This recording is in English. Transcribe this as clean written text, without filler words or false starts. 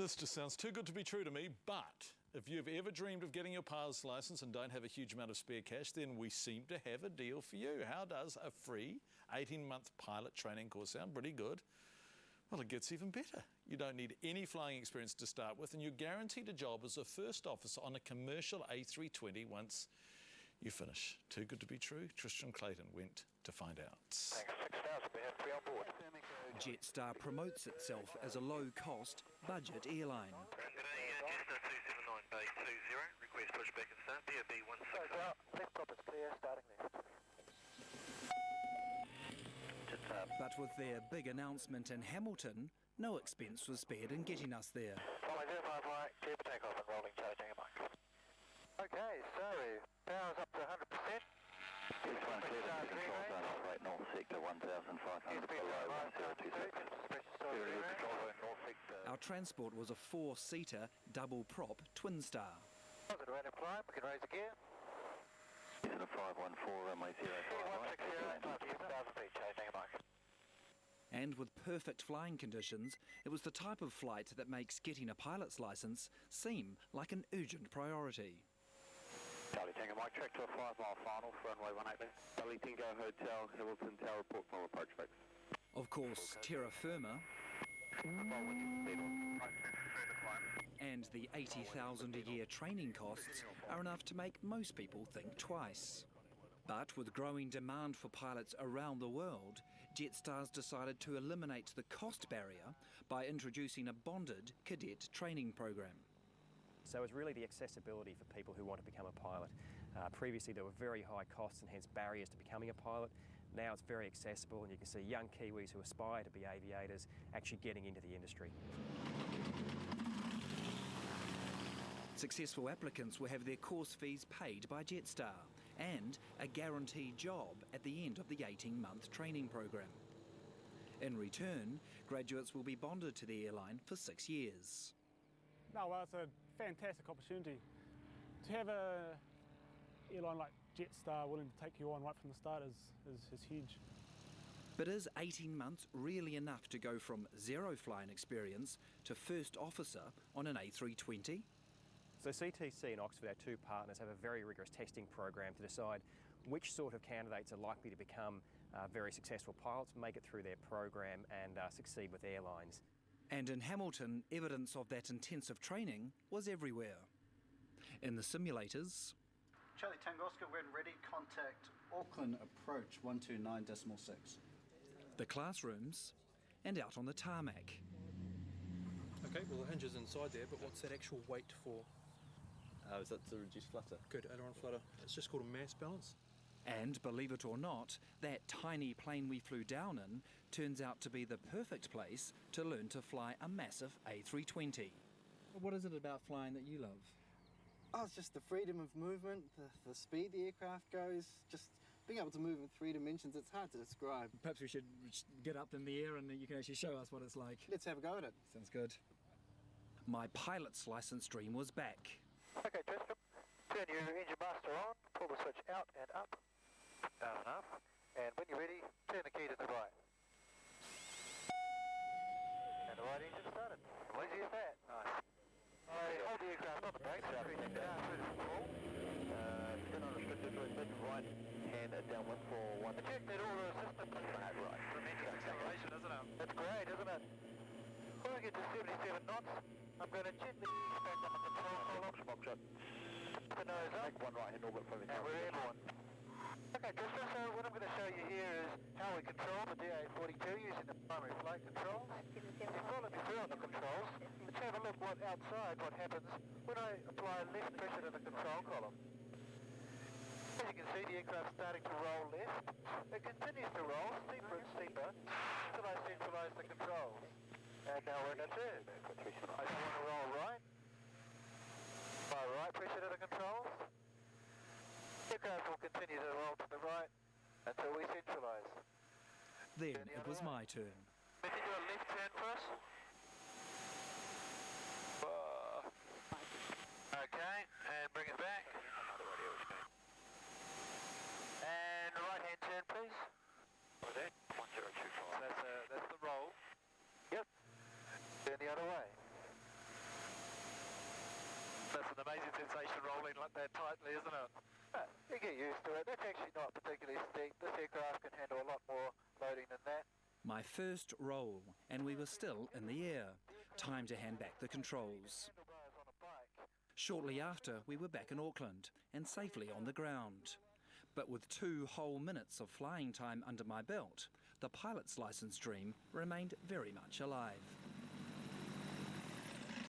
This just sounds too good to be true to me, but if you've ever dreamed of getting your pilot's licence and don't have a huge amount of spare cash, then we seem to have a deal for you. How does a free 18-month pilot training course sound? Pretty good. Well, it gets even better. You don't need any flying experience to start with, and you're guaranteed a job as a first officer on a commercial A320 once you finish. Too good to be true? Tristan Clayton went to find out. Thanks, 6,000. We have 3 on board. Jetstar promotes itself as a low-cost, budget airline. Jetstar 279 base 20. Request pushback and start. DOB 16. Left top is clear, starting left. But with their big announcement in Hamilton, no expense was spared in getting us there. Follow 05 right, clear for takeoff and rolling, charging a mic. Okay, so power's up to 100%. This one clear to control zone, operate north sector 1,500 below 1026. Our transport was a 4-seater, double-prop twin star. Positive rate of climb, we can raise the gear. This is a 514, runway 05 right. 160, feet, charging a mic. And with perfect flying conditions, it was the type of flight that makes getting a pilot's licence seem like an urgent priority. Charlie Tango Mike, track to a 5-mile final for runway 18 left. Charlie Tango Hotel, Hamilton Tower, report final approach fix. Of course, terra firma and the 80,000 a year training costs are enough to make most people think twice. But with growing demand for pilots around the world, Jetstar's decided to eliminate the cost barrier by introducing a bonded cadet training program. So it's really the accessibility for people who want to become a pilot. Previously there were very high costs and hence barriers to becoming a pilot. Now it's very accessible and you can see young Kiwis who aspire to be aviators actually getting into the industry. Successful applicants will have their course fees paid by Jetstar and a guaranteed job at the end of the 18-month training program. In return, graduates will be bonded to the airline for 6 years. No, well, it's a fantastic opportunity. To have an airline like Jetstar willing to take you on right from the start is huge. But is 18 months really enough to go from zero flying experience to first officer on an A320? So CTC and Oxford, our two partners, have a very rigorous testing program to decide which sort of candidates are likely to become very successful pilots, make it through their program and succeed with airlines. And in Hamilton, evidence of that intensive training was everywhere. In the simulators, Charlie Tango Oscar, when ready, contact Auckland approach 129.6. the classrooms, and out on the tarmac. Okay, well the hinge is inside there, but what's that actual weight for? Is that to reduce flutter? Good, aileron flutter. It's just called a mass balance. And believe it or not, that tiny plane we flew down in turns out to be the perfect place to learn to fly a massive A320. What is it about flying that you love? Oh, it's just the freedom of movement, the speed the aircraft goes, just being able to move in 3 dimensions. It's hard to describe. Perhaps we should get up in the air and you can actually show us what it's like. Let's have a go at it. Sounds good. My pilot's licence dream was back. Okay, Tristan, turn your engine master on, pull the switch out and up, down and up, and when you're ready, turn the key to the right. And the right engine started. How easy is that? Nice. Hold the aircraft on the brakes, everything down through the control. Turn on restricted with mid right hand downwind for 1. Check that all the systems are right. Romantic acceleration, isn't it? That's great, isn't it? When we get to 77 knots, I'm going to gently back on the control column. Box shot. The nose up. Make one right hand orbit from the and we're airborne. Okay, Tristan, so what I'm going to show you here is how we control the DA-42 using the primary flight controls. You follow me through on the controls. Let's have a look what happens when I apply left pressure to the control column. As you can see, the aircraft's starting to roll left. It continues to roll steeper and steeper until I centralise the controls. And now we're in a turn. I want to roll right. Apply right pressure to the controls. The aircraft will continue to roll to the right until we centralise. Then it was my turn. We can do a left turn first. Okay, and bring it back. And right hand turn, please. What's that? 1025. That's the roll. Yep. Turn the other way. amazing sensation rolling like that tightly, isn't it? You get used to it. That's actually not particularly steep. This aircraft can handle a lot more loading than that. My first roll, and we were still in the air. Time to hand back the controls. Shortly after, we were back in Auckland and safely on the ground. But with 2 whole minutes of flying time under my belt, the pilot's licence dream remained very much alive.